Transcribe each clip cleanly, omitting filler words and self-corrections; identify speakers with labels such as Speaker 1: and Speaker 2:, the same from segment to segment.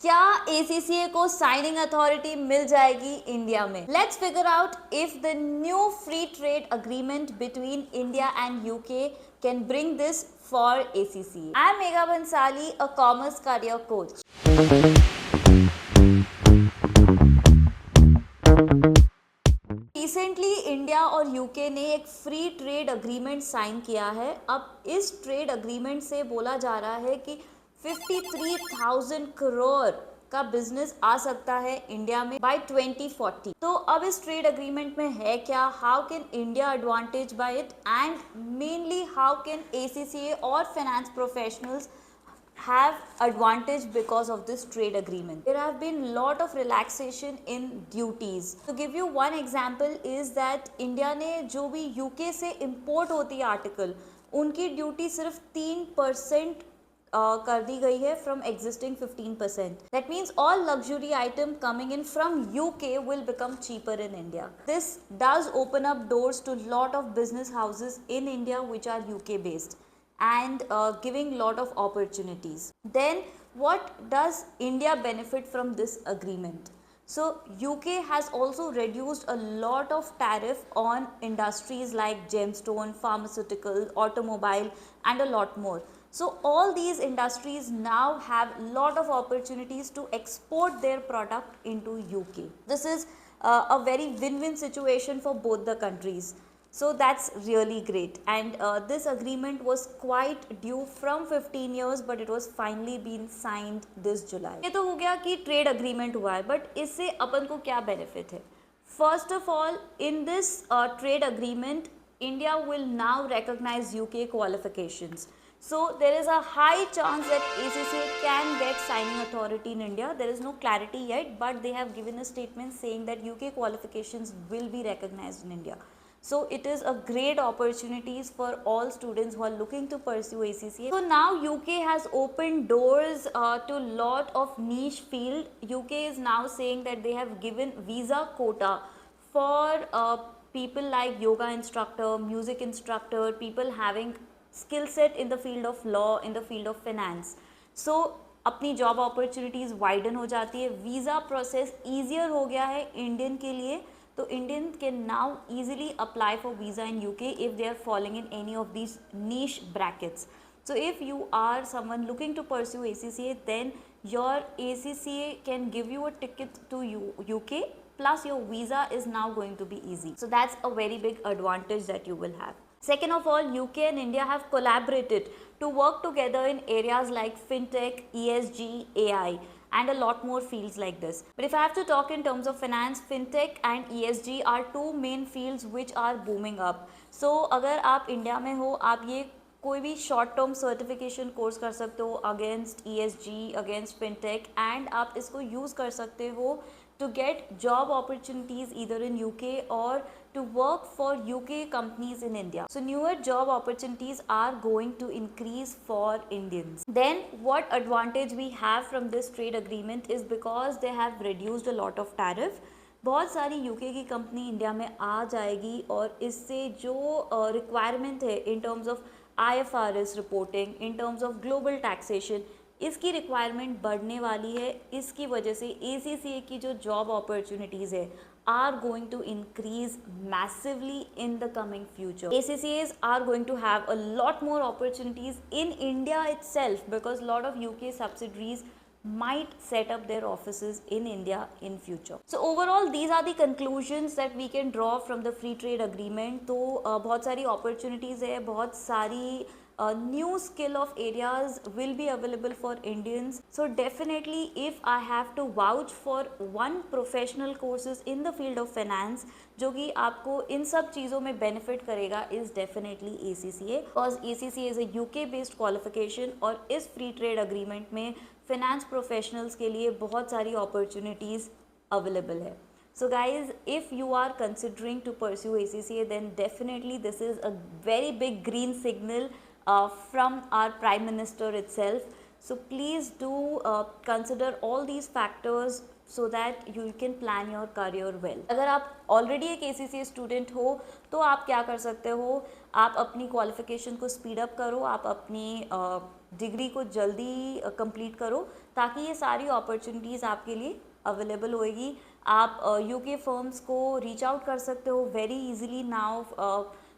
Speaker 1: क्या ACCA को signing authority मिल जाएगी इंडिया में? Let's figure out if the new free trade agreement between India and UK can bring this for ACCA. I am Megha Bhansali, a commerce career coach. Recently India और UK ने एक free trade agreement sign किया है। अब इस trade agreement से बोला जा रहा है कि 53,000 करोड़ का बिजनेस आ सकता है इंडिया में बाय 2040। तो अब इस ट्रेड अग्रीमेंट में है क्या, how can India advantage by it, and mainly how can ACCA और finance professionals have advantage because of this trade agreement. There have been lot of relaxation in duties. To give you one example is that India ने जो भी UK से import होती है article, उनकी duty सिर्फ 3% कर दी गई है from existing 15%. That means all luxury item coming in from UK will become cheaper in India. This does open up doors to lot of business houses in India which are UK based and giving lot of opportunities. Then what does India benefit from this agreement? So UK has also reduced a lot of tariff on industries like gemstone, pharmaceutical, automobile and a lot more. So all these industries now have lot of opportunities to export their product into UK. This is a very win-win situation for both the countries. So that's really great, and this agreement was quite due from 15 years, but it was finally been signed this July. ये तो हो गया कि trade agreement हुआ है, but इससे अपन को क्या बेनिफिट है? First of all, in this trade agreement India will now recognize UK qualifications. So there is a high chance that ACCA can get signing authority in India. There is no clarity yet, but they have given a statement saying that UK qualifications will be recognized in India. So it is a great opportunities for all students who are looking to pursue ACCA. So now UK has opened doors to lot of niche field. UK is now saying that they have given visa quota for people like yoga instructor, music instructor, people having skill set in the field of law, in the field of finance. So अपनी job opportunities widen हो जाती है, visa process easier हो गया है Indian के लिए. तो Indian can now easily apply for visa in UK if they are falling in any of these niche brackets. So if you are someone looking to pursue ACCA, then your ACCA can give you a ticket to UK, plus your visa is now going to be easy. So that's a very big advantage that you will have. Second of all, UK and India have collaborated to work together in areas like fintech, ESG, AI, and a lot more fields like this. But if I have to talk in terms of finance, fintech and ESG are two main fields which are booming up. So अगर आप India में हो, आप ये कोई भी short term certification course कर सकते हो against ESG, against fintech, and आप इसको यूज़ कर सकते हो to get job opportunities either in UK or to work for UK companies in India. So newer job opportunities are going to increase for Indians. Then what advantage we have from this trade agreement is because they have reduced a lot of tariff. बहुत सारी UK की company India में आ जाएगी और इससे जो requirement है in terms of IFRS reporting, in terms of global taxation, इसकी रिक्वायरमेंट बढ़ने वाली है. इसकी वजह से ACCA की जो जॉब अपॉर्चुनिटीज़ है are going to increase massively in the coming future. ACCAs are going to have a lot more opportunities in India itself because lot of UK subsidiaries might set up their offices in India in future. So overall these are the conclusions that we can draw from the free trade agreement. तो बहुत सारी opportunities है, बहुत सारी new skill of areas will be available for Indians. So definitely if I have to vouch for one professional courses in the field of finance जो कि आपको इन सब चीज़ों में benefit करेगा is definitely ACCA, because ACCA is a UK based qualification और इस free trade agreement में finance professionals के लिए बहुत सारी opportunities available है. So guys, if you are considering to pursue ACCA, then definitely this is a very big green signal from our Prime Minister itself. So please do consider all these factors so that you can plan your career well. अगर आप already एक ACCA student हो तो आप क्या कर सकते हो, आप अपनी क्वालिफिकेशन को स्पीड अप करो, आप अपनी डिग्री को जल्दी कंप्लीट करो ताकि ये सारी अपॉर्चुनिटीज़ आपके लिए अवेलेबल होएगी। आप यूके फर्म्स को रीच आउट कर सकते हो very easily now,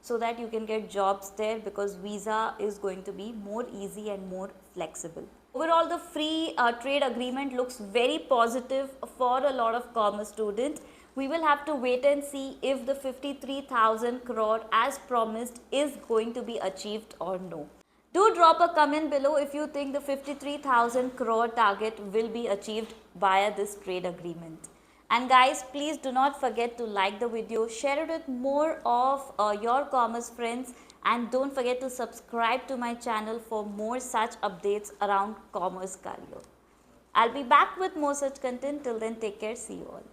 Speaker 1: so that you can get jobs there because visa is going to be more easy and more flexible. Overall, the free trade agreement looks very positive for a lot of commerce students. We will have to wait and see if the 53,000 crore as promised is going to be achieved or no. Do drop a comment below if you think the 53,000 crore target will be achieved via this trade agreement. And guys, please do not forget to like the video, share it with more of your commerce friends, and don't forget to subscribe to my channel for more such updates around commerce career. I'll be back with more such content. Till then, take care. See you all.